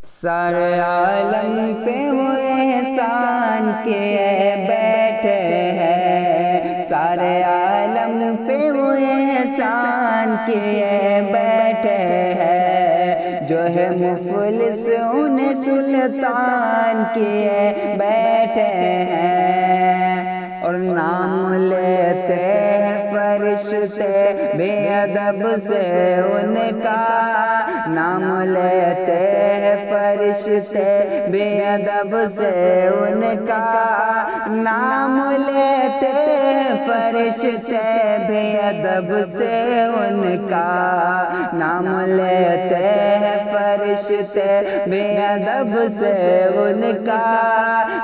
سارے عالم پہ وہ احسان کیے بیٹھے ہیں، سارے عالم پہ وہ احسان کیے بیٹھے ہیں، جو ہے مفلس انہیں سلطان کیے بیٹھے ہیں، اور نام لیتے ہیں فرشتے بے ادب سے ان کا، نام لیتے ہیں فرشتے بے ادب سے ان کا، نام لیتے ہیں فرشتے بے ادب سے ان کا، نام لیتے ہیں فرشتے بے ادب سے ان کا،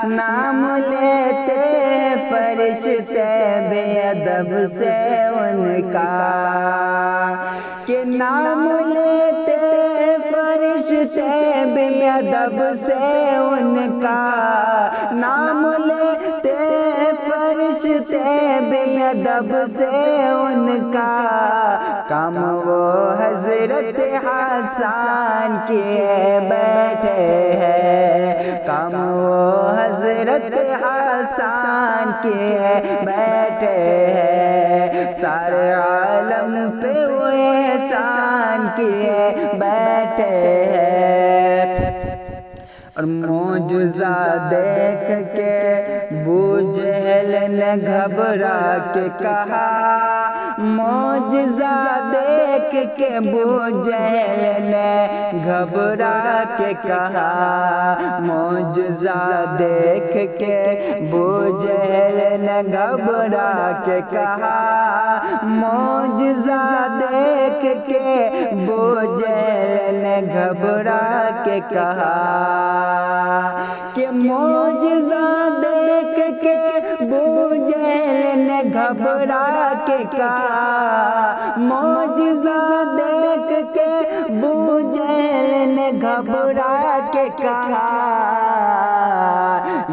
نام لیتے ہیں فرشتے بے ادب سے ان کا، کہ نام لیتے ہیں فرشتے بے ادب سے ان کا، نام لیتے ہیں فرشتے بے ادب سے ان کا، کام وہ حضرت حسان کیے بیٹھے ہیں، کام وہ حضرت حسان کیے بیٹھے ہیں، سارے عالم پہ وہ احسان کیے بیٹھے ہیں، اور معجزہ دیکھ کے ابو جہل نے گھبرا کے کہا، معجزہ دیکھ کے ابو جہل نے گھبرا کے کہا، معجزہ دیکھ کے ابو جہل نے گھبرا کے کہا، معجزہ دیکھ کے ابو جہل نے گھبرا کے کہا، کہ معجزہ دیکھ کے ابو جہل نے گھبرا کے کہا، معجزہ دیکھ کے ابو جہل نے گھبرا کے کہا،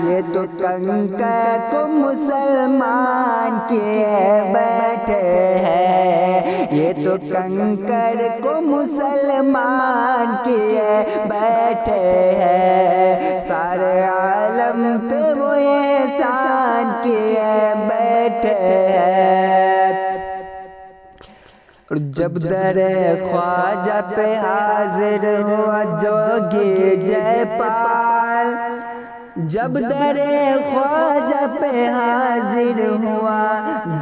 یہ تو کنکر کو مسلمان کیے بیٹھے ہیں، یہ تو کنکر کو مسلمان کیے بیٹھے ہیں، سارے عالم پہ وہ احسان کیے بیٹھے ہیں، اور جب در خواجہ پہ حاضر ہوا جوگی جے پال، جب در خواجہ پہ حاضر ہوا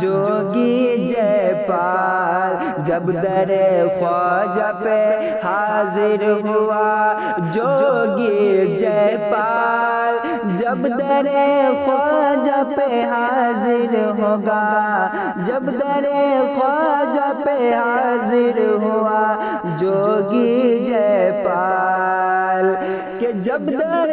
جوگی جے پال، جب در خواجہ پہ حاضر ہوا جوگی جے پال، جب در خواجہ پہ حاضر ہوگا، جب در خواجہ پہ حاضر ہوا جوگی جے پال، کہ جب در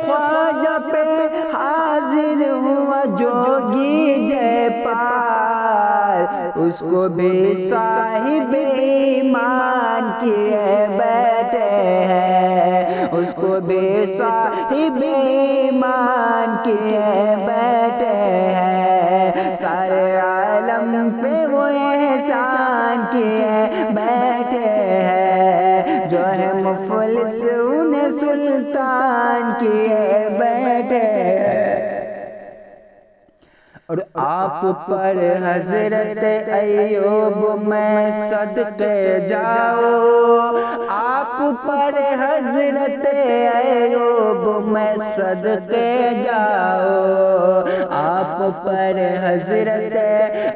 خواجہ پہ حاضر ہوا جوگی جے پال، اس کو بھی صاحب ایمان کیے بیٹھے ہیں، اس کو بھی صاحب ایمان کیے بیٹھے ہیں، سارے عالم پہ وہ احسان کیے بیٹھے ہیں، جو ہے مفلس انہیں سلطان کیے بیٹھے ہیں، اور آپ پر حضرت ایوب میں صدقے جاؤ، آپ پر حضرت ایوب میں صدقے جاؤ، آپ پر حضرت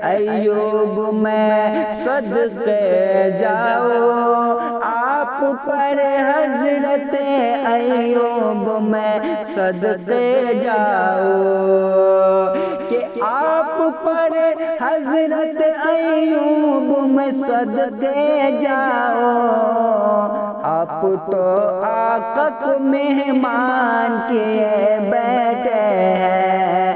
ایوب میں صدقے جاؤ، آپ پر حضرت ایوب میں صدقے جاؤ، کہ آپ پر حضرت ایوب میں صدقے جاؤ، آپ تو آقا کو مہمان کیے بیٹھے ہیں،